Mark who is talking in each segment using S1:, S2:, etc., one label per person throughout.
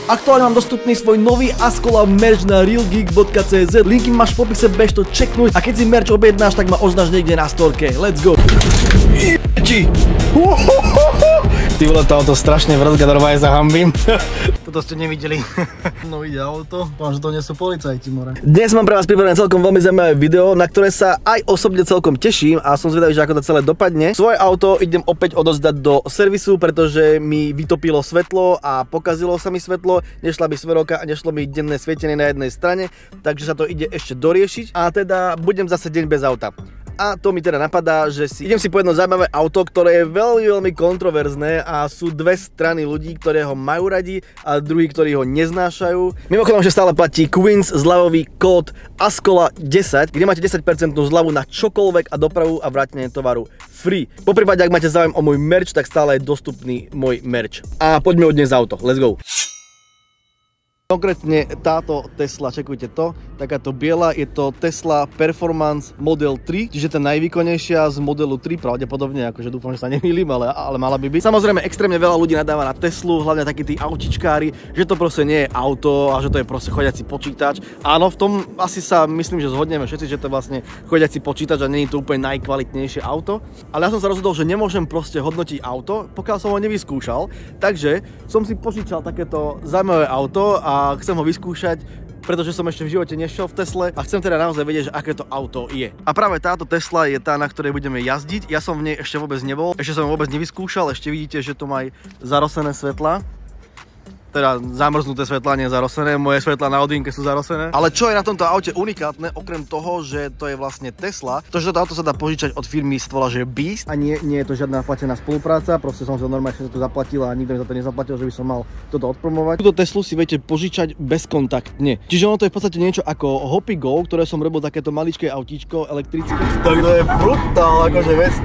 S1: Aktuálne mám dostupný svoj nový Ascola merch na realgeek.cz. Linky máš v popise, bež to čeknúť a keď si merch objednáš, tak ma oznáš niekde na storke. Let's go!
S2: Ty vole, to auto strašne vrzga, normálne zahambím. Toto ste nevideli. No ide auto, dúfam, že to nie sú policajti, more.
S1: Dnes mám pre vás pripravené celkom veľmi zaujímavé video, na ktoré sa aj osobne celkom teším a som zvedavý, že ako to celé dopadne. Svoje auto idem opäť odozdať do servisu, pretože mi vytopilo svetlo a pokazilo sa mi svetlo, nešla mi smerovka a nešlo mi denné svietenie na jednej strane, takže sa to ide ešte doriešiť a teda budem zase deň bez auta. A to mi teda napadá, že idem si po jedno zaujímavé auto, ktoré je veľmi kontroverzné a sú dve strany ľudí, ktoré ho majú radi a druhí, ktorí ho neznášajú. Mimochodom, že stále platí Queens zľavový kód Ascola 10, kde máte 10% zľavu na čokoľvek a dopravu a vrátenie tovaru free. Poprípade, ak máte záujem o môj merch, tak stále je dostupný môj merch. A poďme odniesť auto, let's go! Konkrétne táto Tesla, čekujte to, takáto biela, je to Tesla Performance Model 3, čiže tá najvýkonnejšia z modelu 3, pravdepodobne, akože dúfam, že sa nemýlim, ale mala by byť. Samozrejme, extrémne veľa ľudí nadáva na Teslu, hlavne takí tí autičkári, že to proste nie je auto a že to je proste chodiaci počítač. Áno, v tom asi sa myslím, že zhodneme všetci, že to je vlastne chodiaci počítač a nie je to úplne najkvalitnejšie auto. Ale ja som sa rozhodol, že nemôžem proste hodnotiť auto, pokiaľ som ho nevyskúšal, takže som si požičal takéto zaujímavé auto a chcem ho vyskúšať, pretože som ešte v živote nešiel v Tesle a chcem teda naozaj vedieť, že aké to auto je. A práve táto Tesla je tá, na ktorej budeme jazdiť. Ja som v nej ešte vôbec nebol, ešte som ho vôbec nevyskúšal, ešte vidíte, že tu má aj zarosené svetla. Teda zamrznuté svetlá, nie zarosené, moje svetlá na odínke sú zarosené. Ale čo je na tomto aute unikátne, okrem toho, že to je vlastne Tesla, to, že toto auto sa dá požičať od firmy stvola, že Beast. A nie je to žiadna platená spolupráca, proste som sa normálne to zaplatil a nikto mi za to nezaplatil, že by som mal toto odpromovať. Túto Teslu si viete požičať bezkontaktne. Čiže ono to je v podstate niečo ako Hoppy Go, ktoré som robil takéto maličké autíčko elektrické. Tak to je brutál, akože vec.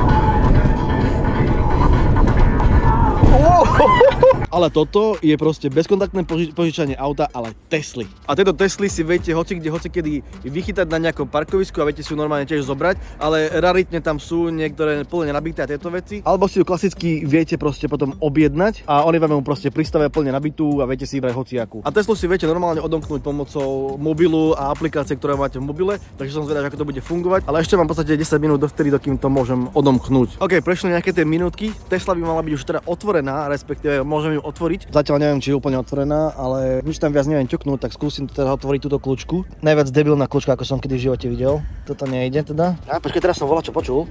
S1: Ale toto je proste bezkontaktné požičanie auta, ale Tesly. A tieto Tesly si viete hocikedy vychytať na nejakom parkovisku a viete si ju normálne tiež zobrať, ale raritne tam sú niektoré plne nabité a tieto veci. Alebo si ju klasicky viete proste potom objednať a oni vám ju proste pristavia plne nabitú a viete si vybrať hociakú. A Teslu si viete normálne odomknúť pomocou mobilu a aplikácie, ktoré máte v mobile, takže som zvedavý, ako to bude fungovať, ale ešte mám v podstate 10 minút dovtedy, dokým to môžem odomknúť. OK, prešli nejaké tie minútky. Tesla by mala byť už teda otvorená, respektíve môžem ju otvoriť. Zatiaľ neviem, či je úplne otvorená, ale nič tam viac neviem ťuknúť, tak skúsim teda otvoriť túto kľúčku. Najviac debilná kľúčka, ako som kedy v živote videl. Toto nejde teda. A počkaj, teraz som volal, čo počul.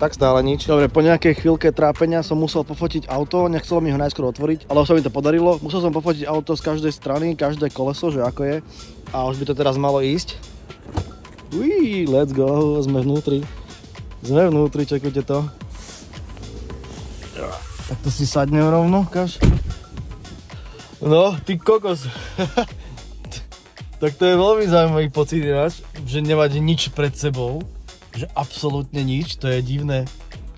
S1: Tak stále nič. Dobre, po nejakej chvíľke trápenia som musel pofotiť auto, nechcelo mi ho najskôr otvoriť, ale už sa mi to podarilo. Musel som pofotiť auto z každej strany, každé koleso, že ako je. A už by to teraz malo ísť. Uí, let's go, sme vnútri. Sme vnútri, čakujte to. Tak to si sadnem rovno, kaž. No, ty kokos. Tak to je veľmi zaujímavý pocit ináč, že nemať nič pred sebou. Že absolútne nič, to je divné.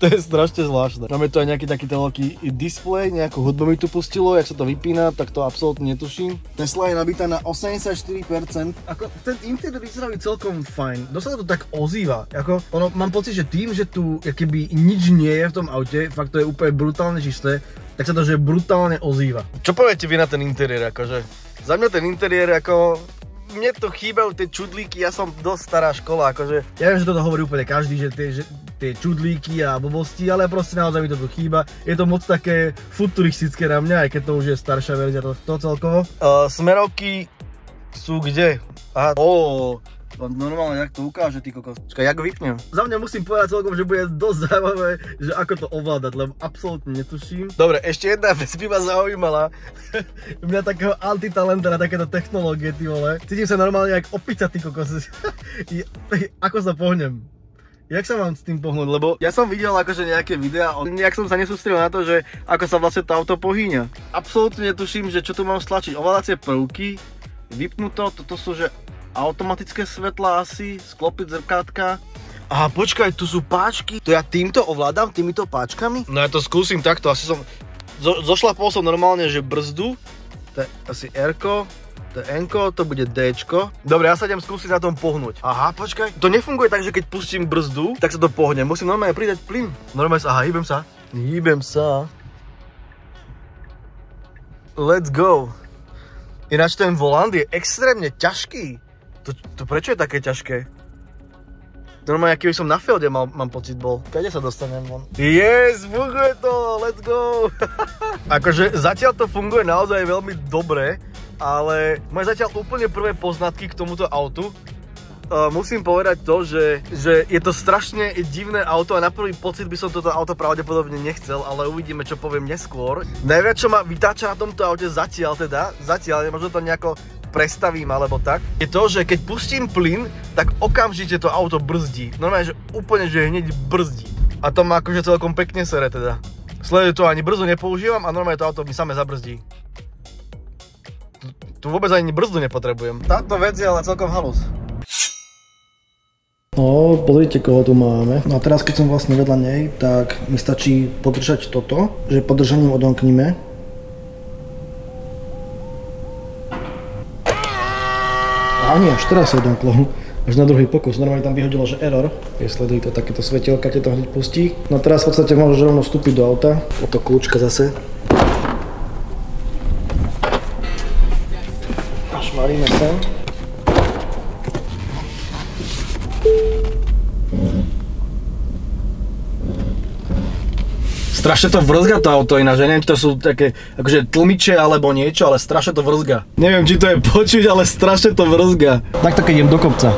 S1: To je strašne zvláštne. Máme tu aj nejaký takýto veľký displej, nejakú hudbu mi tu pustilo, jak sa to vypína, tak to absolútne netuším. Tesla je nabitá na 84%. Ako ten interiér vyzerá celkom fajn. Dosť sa to tak ozýva. Ako, mám pocit, že tým, že tu keby nič nie je v tom aute, fakt to je úplne brutálne čisté, tak sa to že brutálne ozýva. Čo poviete vy na ten interiér? Akože? Za mňa ten interiér ako... Mne to chýbajú tie čudlíky, ja som dosť stará škola, akože... Ja viem, že toto hovorí úplne každý, že tie čudlíky a blbosti, ale proste naozaj mi to tu chýba. Je to moc také futuristické na mňa, aj keď to už je staršia verzia to celkovo. Smerovky sú kde? Aha, normálne, jak to ukáže, ty kokos. Čakaj, jak ho vypnem? Za mňa musím povedať celkom, že bude dosť zaujímavé, že ako to ovládať, lebo absolútne netuším. Dobre, ešte jedna vec by ma zaujímala. Mňa takého antitalenta na takéto technológie, ty vole. Cítim sa normálne jak opica, ty kokos. Ako sa pohnem? Jak sa mám s tým pohnúť? Lebo ja som videl akože nejaké videá, nejak som sa nesústredil na to, že ako sa vlastne to auto pohýňa. Absolútne netuším, že čo tu mám stlačiť. Ovládacie prvky, vypnuto, toto sú že automatické svetla asi, sklopiť zrkátka. Aha, počkaj, tu sú páčky. To ja týmto ovládam, týmito páčkami? No ja to skúsim takto, asi som... Zošlapol som normálne, že brzdu. To je asi R-ko, to je N-ko, to bude D-čko. Dobre, ja sa idem skúsiť na tom pohnúť. Aha, počkaj. To nefunguje tak, že keď pustím brzdu, tak sa to pohne. Musím normálne pridať plyn. Normálne sa, aha, hýbem sa. Let's go. Ináč ten volant je extrémne ťažký. To prečo je také ťažké? Normálne, aký som na fielde mám pocit bol. Kade sa dostanem von? Yes, funguje to, let's go. Akože zatiaľ to funguje naozaj veľmi dobre, ale moje zatiaľ úplne prvé poznatky k tomuto autu. Musím povedať to, že je to strašne divné auto a na prvý pocit by som toto auto pravdepodobne nechcel, ale uvidíme, čo poviem neskôr. Najviac, čo ma vytáča na tomto aute zatiaľ, možno to nejako prestavím alebo tak, je to, že keď pustím plyn, tak okamžite to auto brzdí. Normálne, že úplne, že hneď brzdí. A to má akože celkom pekne sere teda. Sleduj to, ani brzdu nepoužívam a normálne to auto mi same zabrzdí. Tu vôbec ani brzdu nepotrebujem. Táto vec je ale celkom halus.
S2: No, pozrite, koho tu máme. No a teraz, keď som vlastne vedľa nej, tak mi stačí podržať toto, že podržaním odomkníme. A nie, až teraz sa odomklo. Až na druhý pokus. Normálne tam vyhodilo, že error. Sleduj to, takéto svetielka, te to hneď pustí. No a teraz v podstate môžeš rovno vstúpiť do auta. O to kľúčka zase. A šmaríme sem. Strašne to vrzga to auto ináč, neviem, či to sú také akože tlmiče alebo niečo, ale strašne to vrzga. Neviem, či to je počuť, ale strašne to vrzga. Takto keď idem do kopca.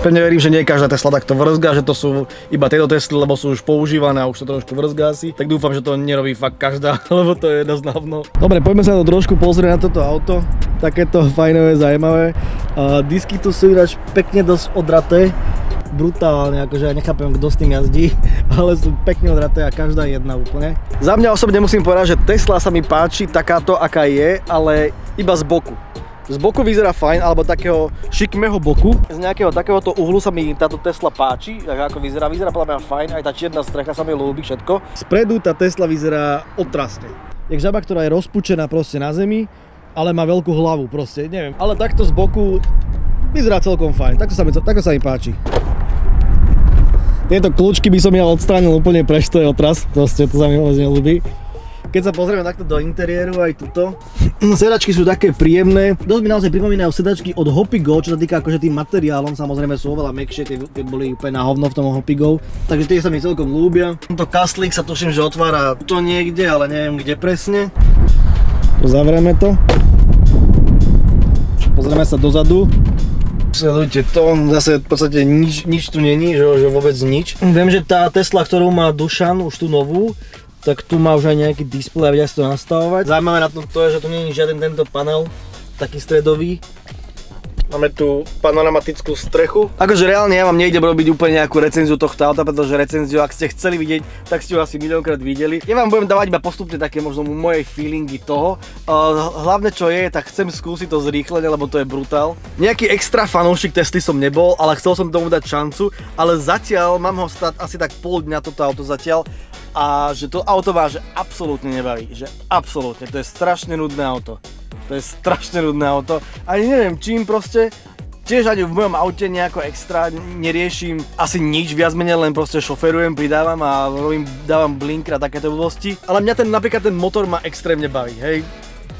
S2: Pevne verím, že nie každá Tesla takto vrzga, že to sú iba tieto Tesly, lebo sú už používané a už to trošku vrzga asi. Tak dúfam, že to nerobí fakt každá, lebo to je dosť hovno. Dobre, poďme sa to trošku pozrieť na toto auto. Takéto fajnové, zaujímavé. Disky tu sú ináč pekne dosť odraté. Brutálne, akože ja nechápem, kto s tým jazdí, ale sú pekne odraté a každá jedna úplne. Za mňa osobne musím povedať, že Tesla sa mi páči takáto, aká je, ale iba z boku. Z boku vyzerá fajn, alebo takého šikmého boku. Z nejakého takéhoto uhlu sa mi táto Tesla páči, ako vyzerá podľa mňa fajn, aj tá čierna strecha sa mi ľúbi, všetko. Spredu tá Tesla vyzerá otrasne. Jak žaba, ktorá je rozpučená proste na zemi, ale má veľkú hlavu, proste, neviem. Ale takto z boku vyzerá celkom fajn, takto sa mi páči. Tieto kľúčky by som ja odstránil úplne preč, to je otras, proste to sa mi vôbec neľúbi. Keď sa pozrieme takto do interiéru, aj tuto, sedačky sú také príjemné. Dosť mi naozaj pripomínajú sedačky od Hopigo, čo sa týka akože tým materiálom, samozrejme sú oveľa mäkšie, tie boli úplne na hovno v tom Hopigo. Takže tie sa mi celkom ľúbia. Tento kastlík sa tuším, že otvára tu niekde, ale neviem kde presne. Zavrieme to. Pozrieme sa dozadu. Sledujte to, zase v podstate nič tu není, že vôbec nič. Viem, že tá Tesla, ktorú má Dušan, už tú novú, tak tu má už aj nejaký displej a vedia si to nastavovať. Zaujímavé na tom to je, že tu nie je žiaden tento panel, taký stredový. Máme tu panoramatickú strechu. Akože reálne ja vám nejdem robiť úplne nejakú recenziu tohto auta, pretože recenziu, ak ste chceli vidieť, tak ste ju asi miliónkrát videli. Ja vám budem dávať iba postupne také možno moje feelingy toho. Hlavne čo je, tak chcem skúsiť to zrýchlenie, lebo to je brutál. Nejaký extra fanúšik Tesly som nebol, ale chcel som tomu dať šancu, ale zatiaľ mám ho stať asi tak pol dňa toto auto zatiaľ. A že to auto vás absolútne nebaví, že absolútne, to je strašne nudné auto. To je strašne nudné auto, ani neviem čím proste, tiež ani v mojom aute nejako extra neriešim asi nič, viac menej len proste šoferujem, pridávam a dávam blinker a takéto blbosti. Ale mňa napríklad ten motor ma extrémne baví, hej.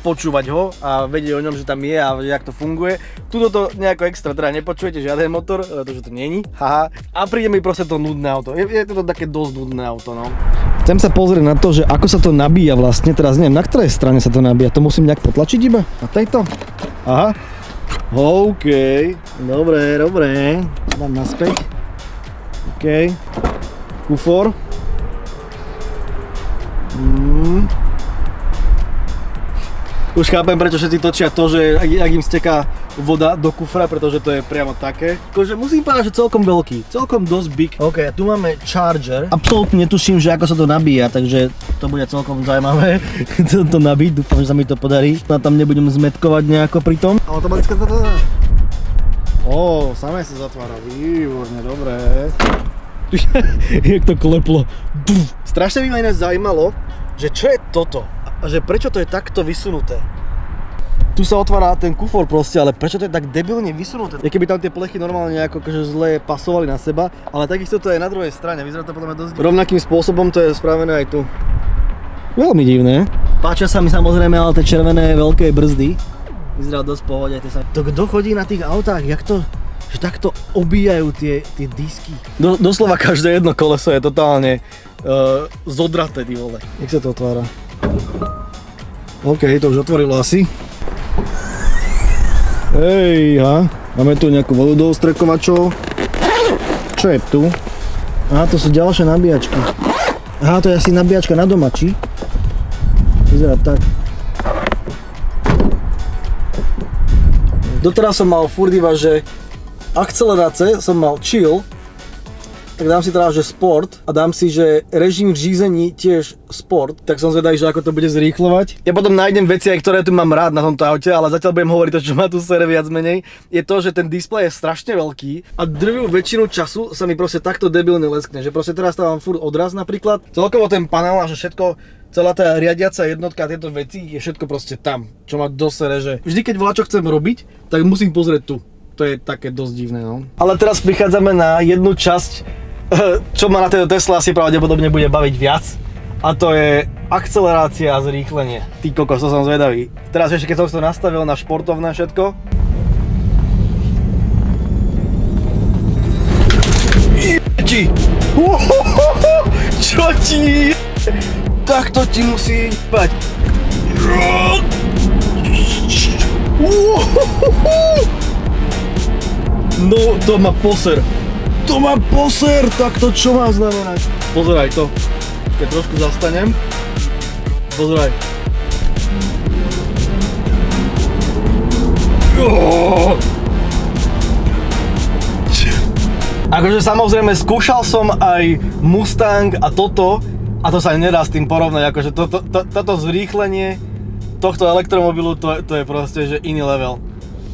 S2: Počúvať ho a vedieť o ňom, že tam je a jak to funguje. Tuto to nejako extra, teda nepočujete žiaden motor, pretože to není, haha. A príde mi proste to nudné auto, je to také dosť nudné auto, no. Chcem sa pozrieť na to, že ako sa to nabíja vlastne, teraz neviem, na ktorej strane sa to nabíja, to musím nejak potlačiť iba? Na tejto? Aha. OK, dobre, dám naspäť. OK, kufor. Už chápem, prečo všetci točia to, že ak im steká voda do kufra, pretože to je priamo také. Akože musím povedať, že celkom veľký, celkom dosť big. OK, tu máme charger. Absolútne netuším, že ako sa to nabíja, takže to bude celkom zaujímavé to nabiť. Dúfam, že sa mi to podarí. Tam nebudem zmetkovať nejako pri tom. Automatická zatvára. Samé sa zatvára, výborne, dobré. Jak to kleplo. Strašne by ma iné zaujímalo, že čo je toto? A že prečo to je takto vysunuté? Tu sa otvára ten kufor proste, ale prečo to je tak debilne vysunuté? Je keby tam tie plechy normálne nejako zle pasovali na seba, ale takisto to je na druhej strane, vyzerá to podľa mňa dosť rovnakým spôsobom, to je spravené aj tu. Veľmi divné. Páčia sa mi samozrejme ale tie červené veľké brzdy. Vyzerá dosť pohode. To kto chodí na tých autách, jak to, že takto obíjajú tie disky? Doslova každé jedno koleso je totálne zodraté, ty vole. Jak sa to otvára? OK, to už otvorilo asi. Hej, máme tu nejakú vodu do ostrekovačov. Čo je tu? Aha, to sú ďalšie nabíjačky. Aha, to je asi nabíjačka na domači. Vyzerá tak. Doteraz som mal furt iba, že akcelerácie som mal chill, tak dám si teda, že sport a dám si, že režim řízení tiež sport, tak som zvedavý, že ako to bude zrýchlovať. Ja potom nájdem veci, ktoré tu mám rád na tomto aute, ale zatiaľ budem hovoriť to, čo má tu sere viac menej. Je to, že ten displej je strašne veľký a drvivú väčšinu času sa mi proste takto debilne leskne, že proste teraz tam mám furt odraz napríklad. Celkovo ten panel a že všetko, celá tá riadiaca jednotka, tieto veci je všetko proste tam, čo má do sere, že vždy keď voľačo chcem robiť, tak musím pozrieť tu. To je také dosť divné, no. Ale teraz prichádzame na jednu časť, čo ma na tejto Tesla asi pravdepodobne bude baviť viac, a to je akcelerácia a zrýchlenie. Ty kokos, to som zvedavý. Teraz ešte keď som to nastavil na športovné všetko. Čo ti? Takto ti musí pať. No, to má poser. To má poser, tak to čo má znamenať? Pozeraj to. Keď trošku zastanem. Pozeraj. Akože samozrejme skúšal som aj Mustang a toto a to sa nedá s tým porovnať, akože toto zrýchlenie tohto elektromobilu to je proste že iný level.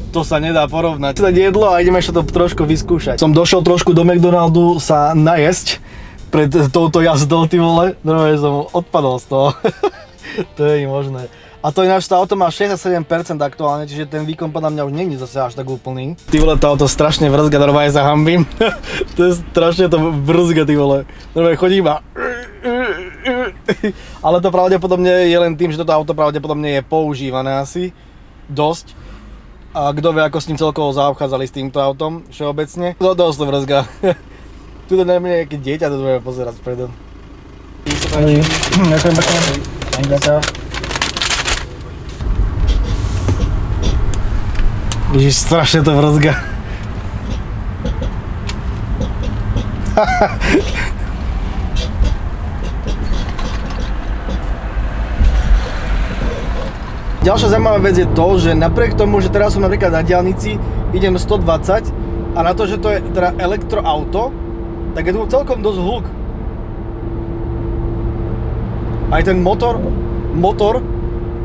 S2: To sa nedá porovnať. Dať jedlo a ideme ešte to trošku vyskúšať. Som došiel trošku do McDonaldu sa najesť pred touto jazdou, ty vole. Normálne som odpadol z toho. To je možné. A to ináč, tá auto má 67% aktuálne, čiže ten výkon podľa mňa už není zase až tak úplný. Ty vole, tá auto strašne vrzga, normálne sa hambím. To je strašne to vrzga, ty vole. Normálne chodím a... Ale to pravdepodobne je len tým, že toto auto pravdepodobne je používané asi. Dosť. A kto vie, ako s ním celkovo zaobchádzali s týmto autom, všeobecne. Dosť to vrzga. Tuto na mne nejaké dieťa to budeme pozerať spredu. Ďakujem pekne. Ježiš, strašne to vrzga. Ďalšia zaujímavá vec je to, že napriek tomu, že teraz som napríklad na diaľnici, idem 120 a na to, že to je teda elektroauto, tak je tu celkom dosť hluk. Aj ten motor,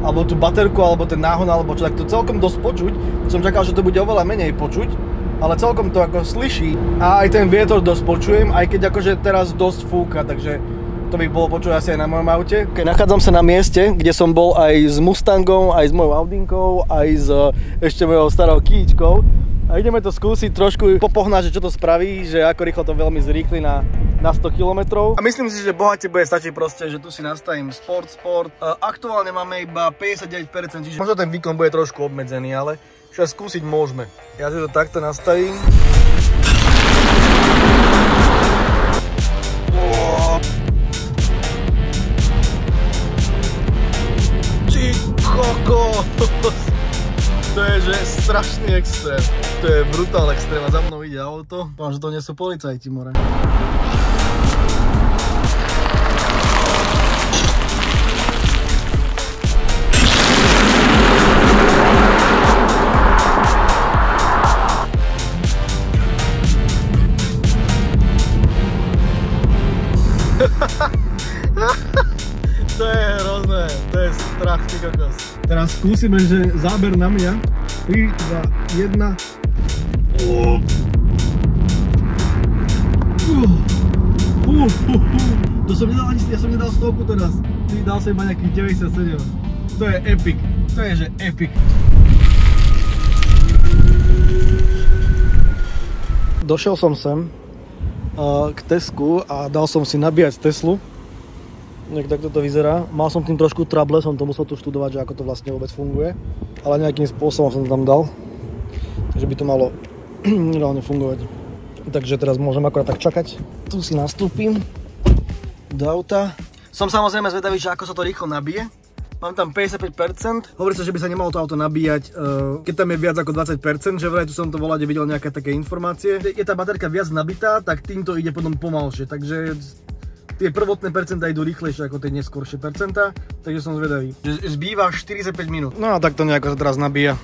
S2: alebo tú baterku, alebo ten náhon, alebo čo, tak to celkom dosť počuť. Som čakal, že to bude oveľa menej počuť, ale celkom to ako slyší. A aj ten vietor dosť počujem, aj keď akože teraz dosť fúka, takže to by bolo počuť asi aj na mojom aute. Nachádzam sa na mieste, kde som bol aj s Mustangom, aj s mojou Audinkou, aj s ešte mojou starou Kyječkou. A ideme to skúsiť trošku popohnať, že čo to spraví, že ako rýchlo to veľmi zrýchli na 100 km. A myslím si, že bohate bude stačiť proste, že tu si nastavím sport. Aktuálne máme iba 59%, čiže možno ten výkon bude trošku obmedzený, ale čo skúsiť môžeme. Ja si to takto nastavím. To je že strašný extrém. To je brutál extrém a za mnou ide auto. Dúfam, že to nie sú policajti, more. To je hrozné, to je strach, ty kokos. Teraz skúsime, že záber na mňa. 3, 2, 1. To som nedal ani, ja som nedal stovku teraz. Ty dal som iba nejakých 97. To je epic, to je že epic.
S1: Došiel som sem k Tesku a dal som si nabíjať Teslu. Nech takto to vyzerá. Mal som tým trošku trouble, som to musel tu študovať, že ako to vlastne vôbec funguje. Ale nejakým spôsobom som to tam dal. Takže by to malo reálne fungovať. Takže teraz môžem akorát tak čakať. Tu si nastúpim do auta. Som samozrejme zvedavý, že ako sa to rýchlo nabije. Mám tam 55%. Hovorí sa, že by sa nemalo to auto nabíjať, keď tam je viac ako 20%, že vraj tu som to volať, videl nejaké také informácie. Je tá baterka viac nabitá, tak týmto ide potom pomalšie. Takže tie prvotné percentá idú rýchlejšie ako tie neskoršie percentá. Takže som zvedavý. Zbýva 45 minút. No a tak to nejako sa teraz nabíja.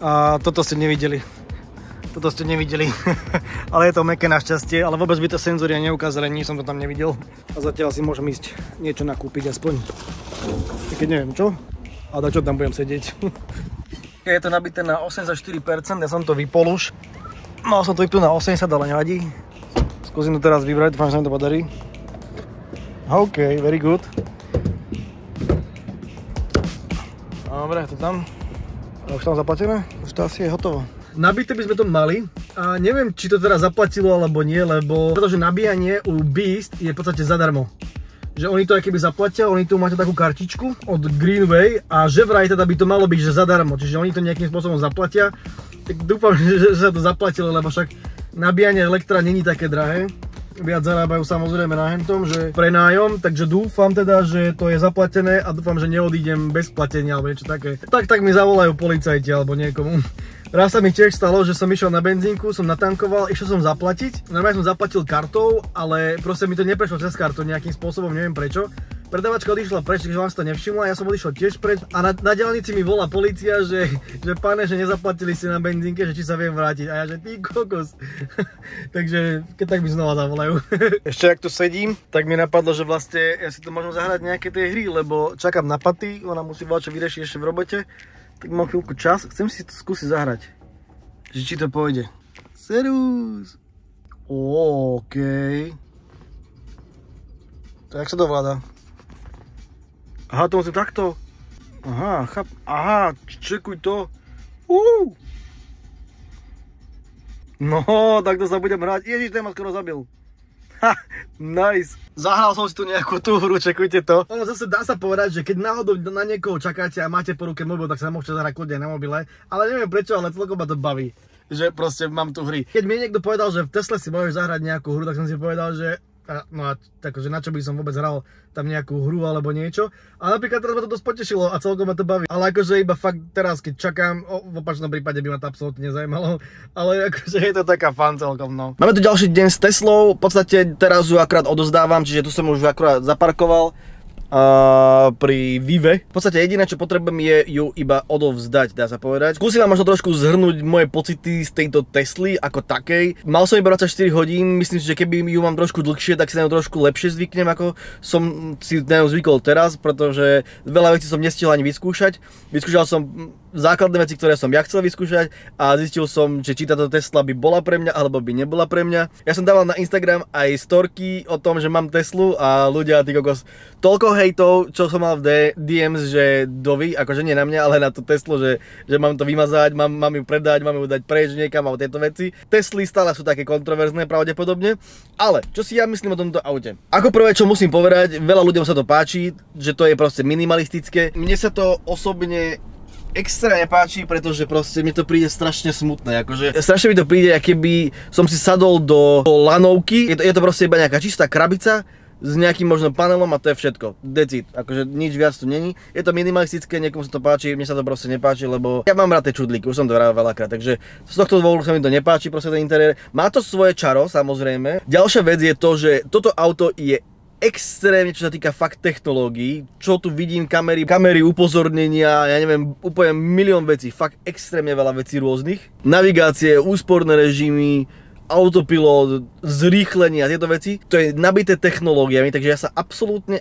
S1: A toto ste nevideli. Toto ste nevideli, ale je to mäkké našťastie, ale vôbec by to senzory neukázali, nič som to tam nevidel. A zatiaľ si môžem ísť niečo nakúpiť aspoň. Keď neviem čo, ale čo tam budem sedieť. Je to nabité na 84%, ja som to vypol už. Mal som to vypnúť na 80, ale nevadí. Skúsim to teraz vybrať, dúfam, že sa mi to podarí. OK, very good. Dobre, to tam. A už tam zaplatené? Už to asi je hotovo. Nabité by sme to mali a neviem, či to teda zaplatilo alebo nie, lebo pretože nabíjanie u Beast je v podstate zadarmo. Že oni to aj keby zaplatia, oni tu máte takú kartičku od Greenway a že vraj teda by to malo byť, že zadarmo, čiže oni to nejakým spôsobom zaplatia. Tak dúfam, že sa to zaplatilo, lebo však nabíjanie elektra není také drahé. Viac zarábajú samozrejme na hentom, že prenájom, takže dúfam teda, že to je zaplatené a dúfam, že neodídem bez platenia alebo niečo také. Tak mi zavolajú policajti alebo niekomu. Raz sa mi tiež stalo, že som išiel na benzínku, som natankoval, išiel som zaplatiť. Normálne som zaplatil kartou, ale proste mi to neprešlo cez kartu nejakým spôsobom, neviem prečo. Predavačka odišla preč, takže vám si to nevšimla, ja som odišiel tiež preč a na diaľnici mi volá polícia, že pane, že nezaplatili ste na benzínke, že či sa viem vrátiť. A ja, že ty kokos. Takže keď tak mi znova zavolajú. Ešte ak tu sedím, tak mi napadlo, že vlastne ja si to môžem zahrať nejaké tie hry, lebo čakám na Paty, ona musí čo vyriešiť ešte v robote. Tak mám chvíľku čas, chcem si to skúsiť zahrať. Že či to pôjde. Serus. OK. To jak sa to vláda? Aha, to musím takto. Aha, aha, čekuj to. No, takto sa budem hrať. Ježiš, ten ma skoro zabil. Ha, nice. Zahral som si tu nejakú tú hru, čekujte to. Ono zase dá sa povedať, že keď náhodou na niekoho čakáte a máte po ruke mobil, tak sa môžete zahrať kľudne na mobile. Ale neviem prečo, ale celkom ma to baví. Že proste mám tu hry. Keď mi niekto povedal, že v Tesle si môžeš zahrať nejakú hru, tak som si povedal, že no a takže na čo by som vôbec hral tam nejakú hru alebo niečo. A napríklad teraz ma to dosť potešilo a celkom ma to baví. Ale akože iba fakt teraz, keď čakám, v opačnom prípade by ma to absolútne nezajímalo. Ale akože je to taká fun celkom, no. Máme tu ďalší deň s Teslou, v podstate teraz ju akurát odozdávam, čiže tu som už akurát zaparkoval. Pri Vive. V podstate jediné, čo potrebujem, je ju iba odovzdať, dá sa povedať. Skúsim vám možno trošku zhrnúť moje pocity z tejto Tesly ako takej. Mal som iba 24 hodín, myslím si, že keby ju mám trošku dlhšie, tak si na ňu trošku lepšie zvyknem, ako som si na ňu zvykol teraz, pretože veľa vecí som nestihol ani vyskúšať. Vyskúšal som základné veci, ktoré som ja chcel vyskúšať a zistil som, že či táto Tesla by bola pre mňa, alebo by nebola pre mňa. Ja som dával na Instagram aj storky o tom, že mám Teslu a ľudia, ty kokos, toľko hejtov, čo som mal v DMs, že dovi, akože nie na mňa, ale na tú Teslu, že mám to vymazať, mám ju predať, mám ju dať preč niekam a tieto veci. Tesly stále sú také kontroverzné pravdepodobne, ale čo si ja myslím o tomto aute? Ako prvé, čo musím povedať, veľa ľuďom sa to páči, že to je proste minimalistické. Mne sa to osobne extra nepáči, pretože proste mi to príde strašne smutné, akože strašne mi to príde, keby som si sadol do lanovky, je to proste iba nejaká čistá krabica s nejakým možno panelom a to je všetko, that's it, akože nič viac tu není, je to minimalistické, niekomu sa to páči, mne sa to proste nepáči, lebo ja mám rád tie čudlíky, už som to vravel veľakrát, takže z tohto dôvodu sa mi to nepáči, proste ten interiér, má to svoje čaro, samozrejme. Ďalšia vec je to, že toto auto je extrémne, čo sa týka fakt technológií, čo tu vidím, kamery, upozornenia, ja neviem, úplne milión vecí, fakt extrémne veľa vecí rôznych. Navigácie, úsporné režimy, autopilot, zrýchlenie a tieto veci, to je nabité technológiami, takže ja sa absolútne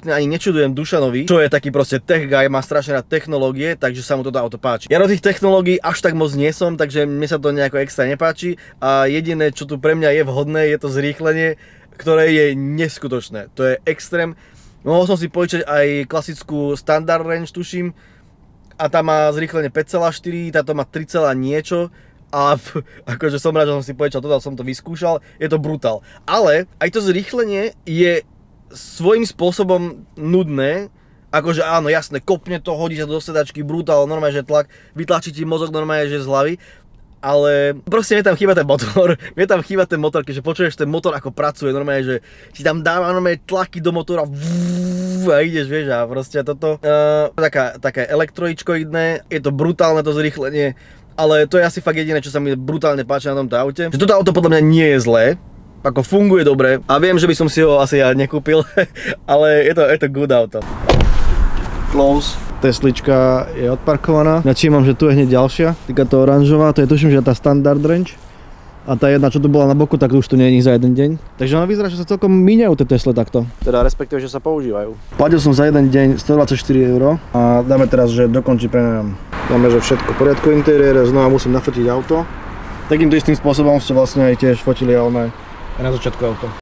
S1: ani nečudujem Dušanovi, čo je taký proste tech guy, má strašne rád technológie, takže sa mu toto auto páči. Ja do tých technológií až tak moc nie som, takže mne sa to nejako extra nepáči a jediné, čo tu pre mňa je vhodné, je to zrýchlenie, ktoré je neskutočné, to je extrém. Mohol som si požičať aj klasickú standard range, tuším, a tá má zrýchlenie 5,4, táto má 3, niečo A akože som rád, že som si povedal, toto som to vyskúšal, je to brutál. Ale aj to zrýchlenie je svojím spôsobom nudné. Akože áno, jasné, kopne to, hodí sa do sedačky, brutál, normálne, že tlak, vytlačí ti mozog normálne, že z hlavy. Ale proste mne tam chýba ten motor, keďže počuješ ten motor ako pracuje, normálne, že si tam dáva normálne tlaky do motora a ideš, vieš, a proste toto také elektroičkoidné, je to brutálne to zrýchlenie. Ale to je asi fakt jediné, čo sa mi brutálne páči na tomto aute. Že toto auto podľa mňa nie je zlé, ako funguje dobre a viem, že by som si ho asi ja nekúpil, ale je to good auto. Close. Teslička je odparkovaná. Ja čímam, že tu je hneď ďalšia, taká to oranžová, to je tuším, že tá standard range. A tá jedna, čo tu bola na boku, tak už tu nie je za jeden deň. Takže ono vyzerá, že sa celkom míňajú tie Tesle takto. Teda respektíve, že sa používajú. Platil som za jeden deň 124 € a dáme teraz, že dokončí prenajom. Dáme, že všetko v poriadku, interiér, znova musím nafotiť auto. Takýmto istým spôsobom ste vlastne aj tiež fotili, ale na začiatku auto.